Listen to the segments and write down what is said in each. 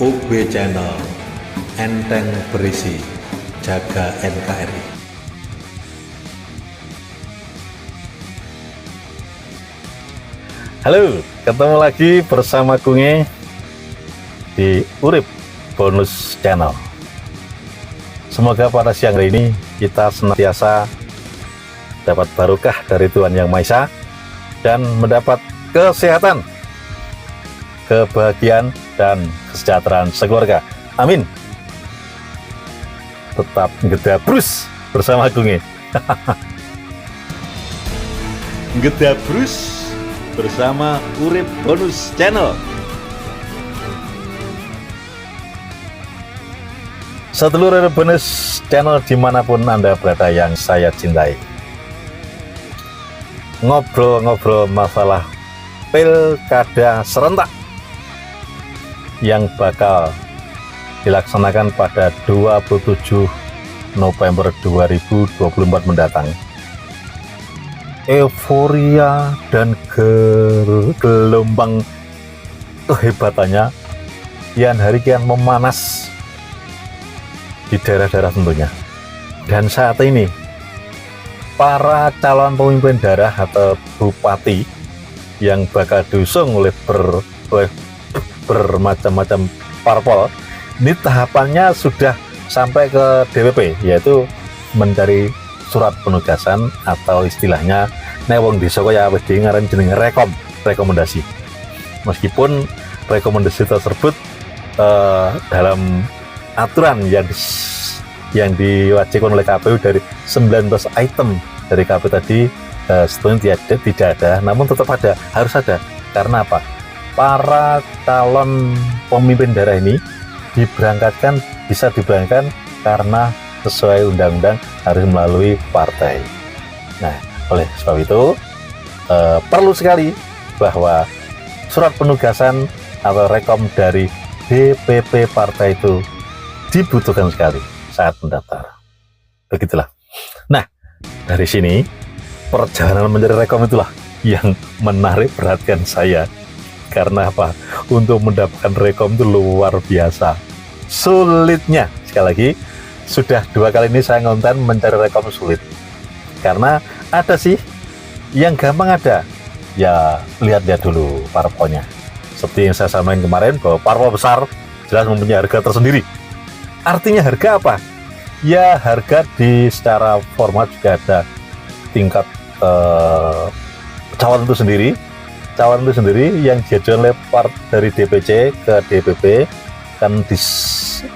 Bukbe Channel, enteng berisi, jaga NKRI. Halo, ketemu lagi bersama Kunge di Urip Bonus Channel. Semoga pada siang hari ini kita senantiasa dapat barokah dari Tuhan Yang Maha Esa dan mendapat kesehatan, kebahagiaan, dan kesejahteraan sekeluarga. Amin. Tetap ngedabrus bersama Kunge. Ngedabrus bersama Urip Bonus Channel. Sedulur Urip Bonus Channel dimanapun Anda berada yang saya cintai, ngobrol-ngobrol masalah pilkada serentak yang bakal dilaksanakan pada 27 November 2024 mendatang. Euforia dan gelombang kehebatannya kian hari kian memanas di daerah-daerah tentunya. Dan saat ini para calon pemimpin daerah atau bupati yang bakal diusung oleh bermacam-macam parpol, ini tahapannya sudah sampai ke DPP, yaitu mencari surat penugasan atau istilahnya newong desa kaya wis ngaran jeneng rekomendasi. Meskipun rekomendasi tersebut dalam aturan yang diwajibkan oleh KPU dari 19 item dari KPU tadi sebetulnya tidak ada, namun tetap ada, harus ada. Karena apa? Para calon pemimpin daerah ini bisa diberangkatkan karena sesuai undang-undang harus melalui partai. Nah, oleh sebab itu perlu sekali bahwa surat penugasan atau rekom dari DPP partai itu dibutuhkan sekali saat mendaftar. Begitulah. Nah, dari sini perjalanan mencari rekom itulah yang menarik perhatian saya. Karena apa? Untuk mendapatkan rekom itu luar biasa sulitnya. Sekali lagi, sudah 2 kali ini saya ngonten mencari rekom sulit. Karena ada sih yang gampang ada. Ya, lihat-lihat dulu parpolnya. Seperti yang saya sampaikan kemarin bahwa parpol besar jelas mempunyai harga tersendiri. Artinya harga apa? Ya, harga secara format juga ada tingkat calon itu sendiri. Calon itu sendiri yang diajukan oleh dari DPC ke DPP kan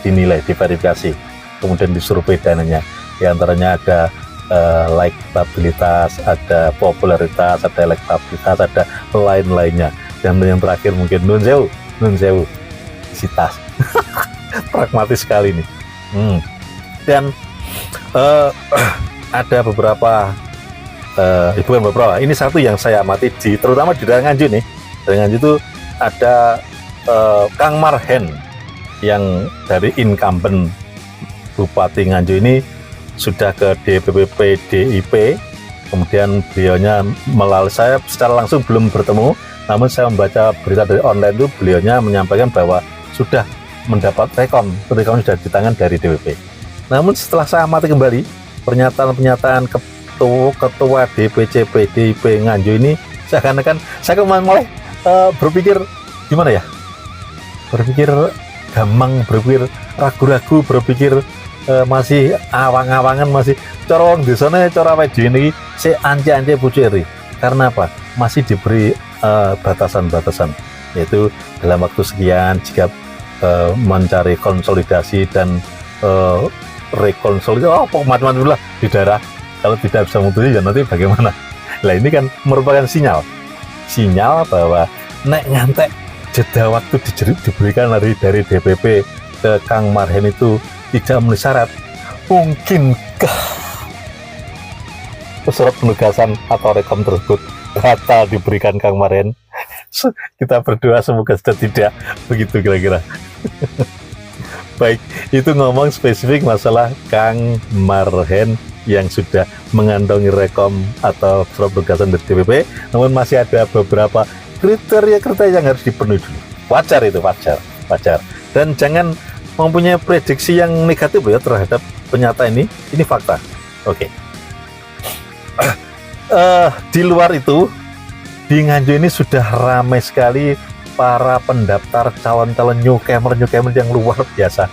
dinilai, diverifikasi, kemudian disurvei dananya. Di antaranya ada elektabilitas, ada popularitas, ada elektabilitas, ada lain-lainnya. Dan yang terakhir mungkin nun sewu, sitas. Pragmatis sekali ini. Dan ada beberapa bukan beberapa, ini satu yang saya amati terutama di daerah Nganjuk nih. Daerah Nganjuk itu ada Kang Marhen yang dari incumbent Bupati Nganjuk ini sudah ke DPP PDIP. Kemudian beliaunya melalui, saya secara langsung belum bertemu, namun saya membaca berita dari online itu beliaunya menyampaikan bahwa sudah mendapat rekom sudah di tangan dari DPP. Namun setelah saya amati kembali pernyataan-pernyataan ketua DPC PDIP Nganjuk ini, seakan-akan saya mulai berpikir gimana ya, berpikir gamang, berpikir ragu-ragu, berpikir masih awang-awangan, masih corong di sana, cara wedi ini si ance-ance puceri. Karena apa? Masih diberi batasan-batasan, yaitu dalam waktu sekian jika mencari konsolidasi dan rekonsolidasi macam-macam lah di daerah. Kalau tidak bisa memutuskan ya nanti bagaimana? Nah, ini kan merupakan sinyal bahwa nek ngantek jeda waktu diberikan dari DPP ke Kang Marhen itu tidak memenuhi syarat, mungkinkah surat penugasan atau rekom tersebut batal diberikan Kang Marhen? Kita berdoa semoga sudah tidak begitu kira-kira. Baik, itu ngomong spesifik masalah Kang Marhen yang sudah mengantongi rekom atau surat penugasan dari DPP, namun masih ada beberapa kriteria yang harus dipenuhi dulu. Wajar itu, wajar. Dan jangan mempunyai prediksi yang negatif ya terhadap penyata ini fakta. Oke. Di luar itu, di Nganjuk ini sudah ramai sekali para pendaftar calon-calon newcomer yang luar biasa.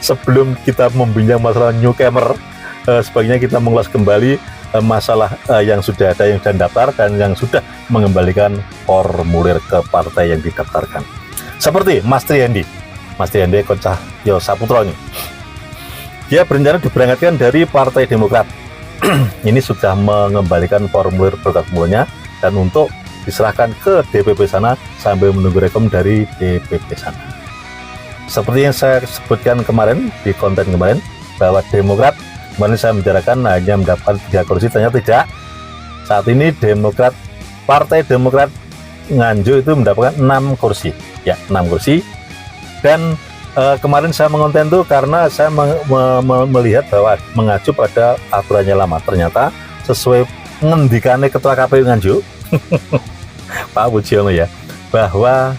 Sebelum kita membincang masalah newcomer, sebaiknya kita mengulas kembali masalah yang sudah ada, yang sudah daftar dan yang sudah mengembalikan formulir ke partai yang didaftarkan. Seperti Mas Triandi Eko Cahyo Saputro ini. Dia berencana diberangkatkan dari Partai Demokrat. Ini sudah mengembalikan formulir berkas-formulirnya dan untuk diserahkan ke DPP sana sambil menunggu rekom dari DPP sana. Seperti yang saya sebutkan kemarin di konten kemarin, bahwa Demokrat kemarin saya membicarakan hanya mendapatkan 3 kursi, ternyata tidak. Saat ini Partai Demokrat Nganjuk itu mendapatkan 6 kursi, ya 6 kursi. Dan kemarin saya mengonten itu karena saya melihat bahwa mengacu pada aturannya lama. Ternyata sesuai ngendikane Ketua KPU Nganjuk Pak Budiono ya, bahwa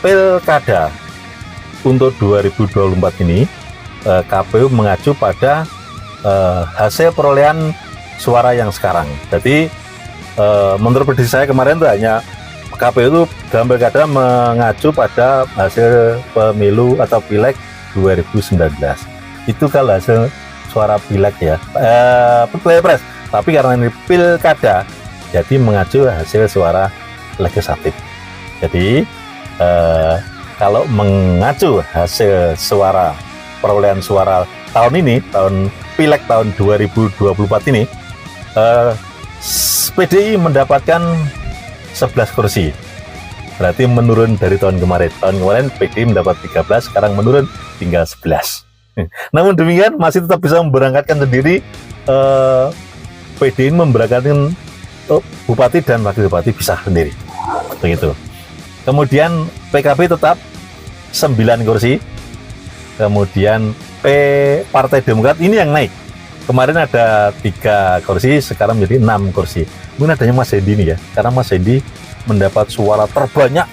pilkada untuk 2024 ini KPU mengacu pada hasil perolehan suara yang sekarang. Jadi menurut prediksi saya kemarin itu hanya KPU itu dalam pilkada mengacu pada hasil pemilu atau pileg 2019. Itu kalau hasil suara pileg ya, pilpres. Tapi karena ini pilkada, jadi mengacu hasil suara legislatif. Jadi kalau mengacu hasil suara perolehan suara tahun ini, tahun pileg tahun 2024 ini, PDI mendapatkan 11 kursi. Berarti menurun dari tahun kemarin. Tahun kemarin PDI mendapat 13, sekarang menurun tinggal 11. Namun demikian masih tetap bisa memberangkatkan sendiri. PDI memberangkatkan bupati dan wakil bupati bisa sendiri. Begitu. Kemudian PKB tetap 9 kursi. Kemudian Partai Demokrat ini yang naik. Kemarin ada 3 kursi, sekarang menjadi 6 kursi. Mungkin adanya Mas Hendi ini ya, karena Mas Hendi mendapat suara terbanyak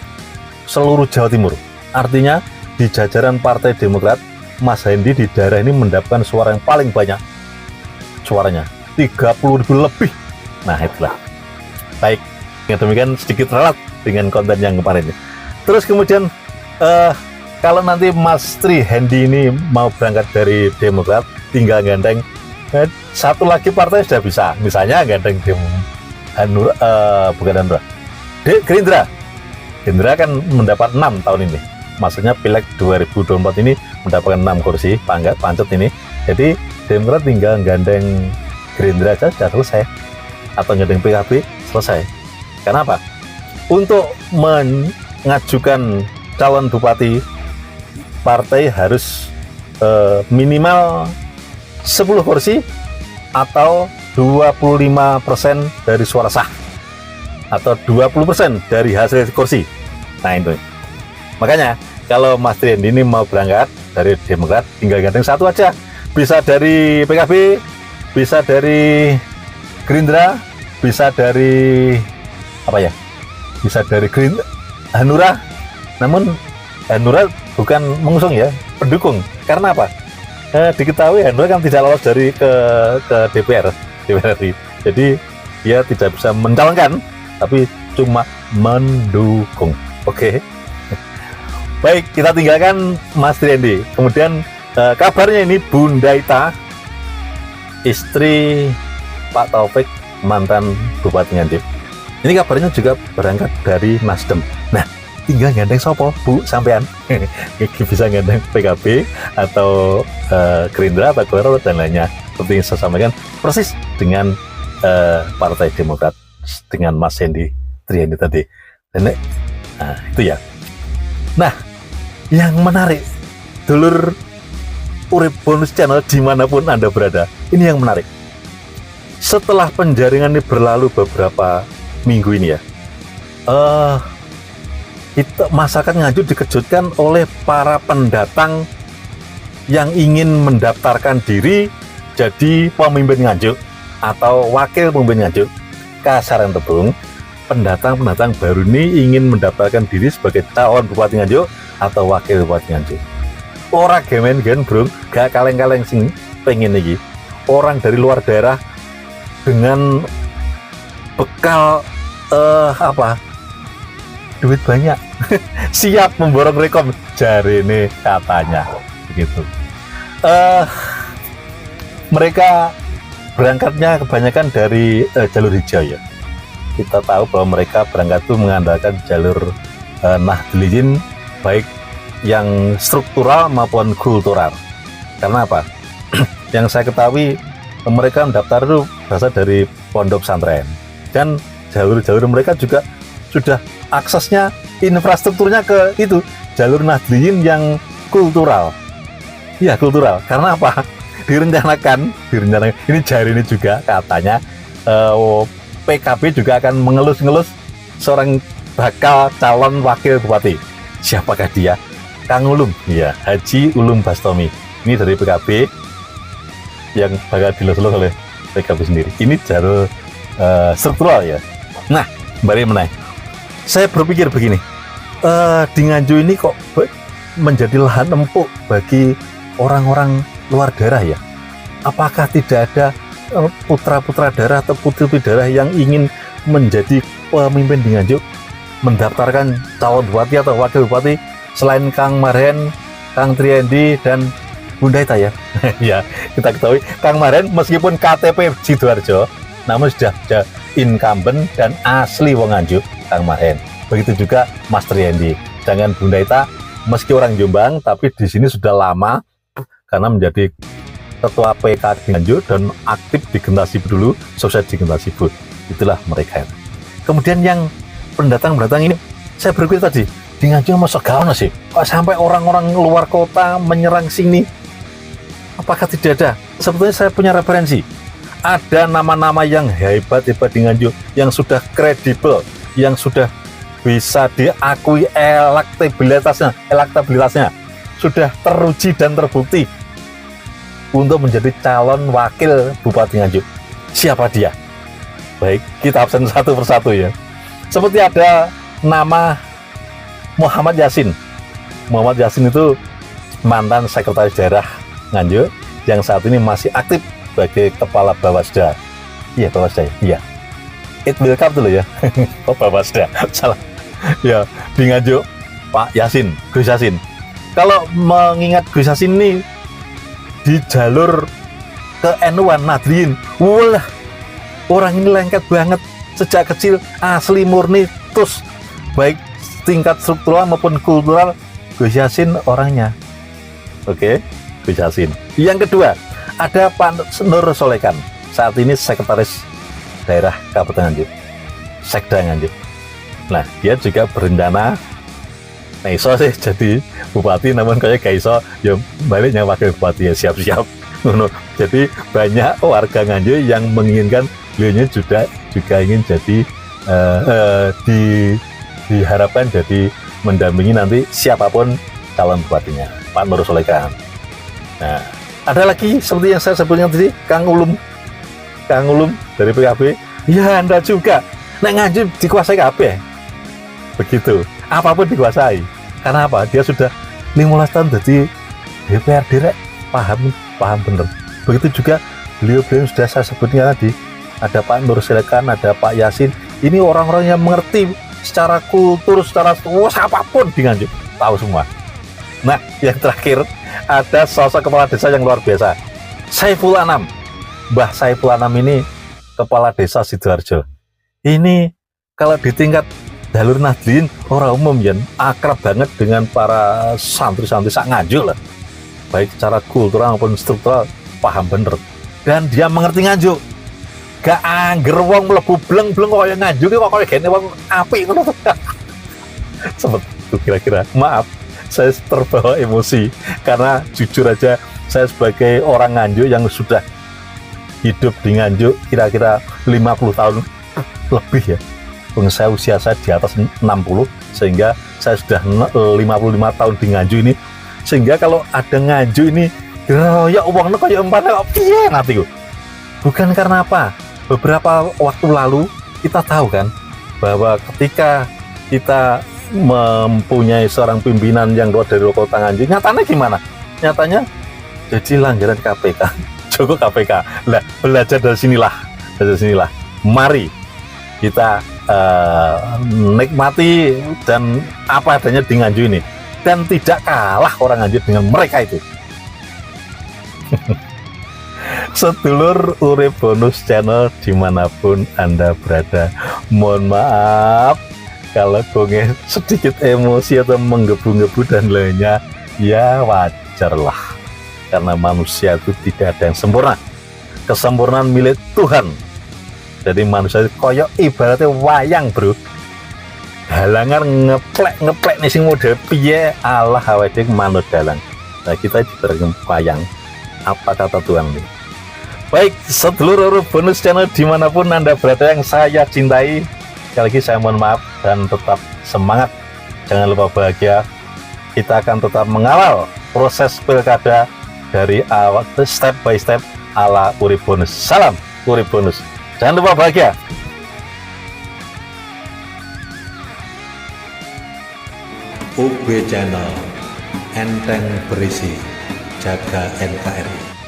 seluruh Jawa Timur. Artinya di jajaran Partai Demokrat, Mas Hendi di daerah ini mendapatkan suara yang paling banyak. Suaranya 30.000 lebih. Nah itulah. Baik, dengan demikian sedikit relat dengan konten yang kemarin. Terus kemudian kalau nanti Mas Hendi ini mau berangkat dari Demokrat, tinggal gandeng satu lagi partai sudah bisa, misalnya gandeng Gerindra. Gerindra kan mendapat 6 tahun ini, maksudnya pileg 2024 ini mendapatkan 6 kursi pancet ini. Jadi Demokrat tinggal gandeng Gerindra saja sudah selesai, atau gandeng PKB selesai. Karena apa? Untuk mengajukan calon bupati, partai harus minimal 10 kursi atau 25% dari suara sah atau 20% dari hasil kursi. Nah itu. Makanya kalau Mas Triandi ini mau berangkat dari Demokrat, tinggal gandeng satu aja. Bisa dari PKB, bisa dari Gerindra, bisa dari bisa dari Hanura. Namun Hanura bukan mengusung ya, pendukung. Karena apa? Diketahui Hanura kan tidak lolos dari ke DPR RI. Jadi dia tidak bisa mencalonkan, tapi cuma mendukung. Oke. Baik, kita tinggalkan Mas Triandi. Kemudian kabarnya ini Bunda Ita, istri Pak Taufik, mantan Bupati Nganjuk. Ini kabarnya juga berangkat dari Nasdem. Nah, tinggal gandeng sopo Bu sampean. Bisa gandeng PKB atau Gerindra atau Golkar dan lainnya. Seperti yang saya sampaikan persis dengan Partai Demokrat dengan Mas Hendi Triandi tadi. Dan itu ya. Nah, yang menarik, dulur Urip Bonus Channel dimanapun Anda berada, ini yang menarik. Setelah penjaringan ini berlalu beberapa minggu ini ya, masyarakat Nganjuk dikejutkan oleh para pendatang yang ingin mendaftarkan diri jadi pemimpin Nganjuk atau wakil pemimpin Nganjuk. Kasaran tebung, pendatang baru ini ingin mendaftarkan diri sebagai calon Bupati Nganjuk atau wakil Bupati Nganjuk. Orang gemen-gen bro, gak kaleng-kaleng sing pengen iki. Orang dari luar daerah dengan bekal duit banyak siap memborong rekom jari ini katanya begitu. Mereka berangkatnya kebanyakan dari jalur hijau ya. Kita tahu bahwa mereka berangkat itu mengandalkan jalur Nahdliyin baik yang struktural maupun kultural. Karena apa? Yang saya ketahui mereka mendaftar itu berasal dari pondok pesantren dan jalur-jalur mereka juga sudah aksesnya infrastrukturnya ke itu jalur Nahdliyin yang kultural. Iya kultural. Karena apa? Direncanakan ini jari ini juga katanya PKB juga akan mengelus-ngelus seorang bakal calon wakil bupati. Siapakah dia? Kang Ulum. Iya, Haji Ulum Bastomi. Ini dari PKB yang bakal dilus-lus oleh PKB sendiri. Ini jalur struktural ya. Nah, kembali menang. Saya berpikir begini, di Nganjuk ini kok menjadi lahan empuk bagi orang-orang luar daerah ya? Apakah tidak ada putra-putra daerah atau putri-putri daerah yang ingin menjadi pemimpin di Nganjuk, mendaftarkan calon bupati atau wakil bupati selain Kang Marhen, Kang Triandi dan Bunda Ita ya? Ya, kita ketahui Kang Marhen meskipun KTP Sidoarjo, namun sudah incumbent dan asli wong Nganjuk, Kang Marhen. Begitu juga Mas Triandi. Jangan Bunda Ita, meski orang Jombang, tapi di sini sudah lama karena menjadi ketua PK di Nganjuk dan aktif di Gentasi dulu, sukses di Gentasi. Itulah mereka. Kemudian yang pendatang-pendatang ini, saya berpikir tadi, di Nganjuk masuk gawana sih, kok sampai orang-orang luar kota menyerang sini? Apakah tidak ada? Sebetulnya saya punya referensi. Ada nama-nama yang hebat-hebat di Nganjuk, yang sudah kredibel, yang sudah bisa diakui elektabilitasnya sudah teruji dan terbukti untuk menjadi calon wakil Bupati Nganjuk. Siapa dia? Baik, kita absen satu persatu ya. Seperti ada nama Muhammad Yasin. Muhammad Yasin itu mantan sekretaris daerah Nganjuk yang saat ini masih aktif sebagai kepala Bawasda. Iya, Bawasda ya? Iya. It will come dulu ya. Oh, Bawasda. Salah. Ya, di Nganjuk Pak Yasin, Gus Yasin. Kalau mengingat Gus Yasin ini di jalur ke NU-an Nahdliyin, wah, orang ini lengket banget sejak kecil, asli murni, terus baik tingkat struktural maupun kultural, Gus Yasin orangnya. Oke, Gus Yasin. Yang kedua, ada Pak Nur Solekan, saat ini sekretaris daerah Kabupaten Nganjuk, Sekda Nganjuk. Nah, dia juga berencana iso sih jadi bupati, namun kayak gak iso ya baliknya wakil bupati ya siap-siap. Jadi banyak warga Nganjuk yang menginginkan beliaunya juga ingin jadi diharapkan jadi mendampingi nanti siapapun calon bupatinya, Pak Nur Solekan. Nah, ada lagi seperti yang saya sebutkan tadi, Kang Ulum dari PKB. Ya, Anda juga. Nek Nganjuk dikuasai kabeh. Begitu, apapun dikuasai. Karena apa? Dia sudah 15 tahun jadi DPRD, paham bener. Begitu juga beliau sudah saya sebutnya tadi, ada Pak Nur Solekan, ada Pak Yasin. Ini orang-orang yang mengerti secara kultur, secara apapun di Nganjuk, tahu semua. Nah, yang terakhir ada sosok kepala desa yang luar biasa, Saiful Anam. Mbah Saiful Anam ini kepala desa Sidoarjo. Ini kalau di tingkat jalur Nahdliyin orang umum ya akrab banget dengan para santri-santri sak Nganjuk lah, baik secara kultural maupun struktural, paham bener, dan dia mengerti Nganjuk. Gak angger wong mlebu bleng-bleng kaya Nganjuk kok kaya gene wong apik ngono. Seperti itu kira-kira. Maaf, saya terbawa emosi karena jujur aja saya sebagai orang Nganjuk yang sudah hidup di Nganjuk kira-kira 50 tahun lebih ya. Saya usia saya di atas 60, sehingga saya sudah 55 tahun di Nganjuk ini. Sehingga kalau ada Nganjuk ini, ya uangnya kayak empatnya kok piye nanti. Bukan karena apa? Beberapa waktu lalu kita tahu kan bahwa ketika kita mempunyai seorang pimpinan yang keluar dari kota Nganjuk, nyatanya gimana? Nyatanya jadi langgaran KPK. Joko KPK. Lah, belajar dari sinilah. Mari kita nikmati dan apa adanya di Nganjuk ini, dan tidak kalah orang Nganjuk dengan mereka itu. Sedulur Urip Bonus Channel dimanapun Anda berada, mohon maaf kalau gonge sedikit emosi atau menggebu-gebu dan lainnya, ya wajarlah, karena manusia itu tidak ada yang sempurna. Kesempurnaan milik Tuhan. Jadi manusia itu koyok ibaratnya wayang, bro. Halangan ngeplek nih sing model piye, Allah awake manut dalang. Nah, kita diberi wayang. Apa kata Tuhan nih? Baik, sedulur Urip Bonus Channel dimanapun Anda berada yang saya cintai, sekali lagi saya mohon maaf dan tetap semangat. Jangan lupa bahagia. Kita akan tetap mengawal proses pilkada dari awal step by step ala Urip Bonus. Salam Urip Bonus. Jangan lupa bahagia. UB Channel, enteng berisi, jaga NKRI.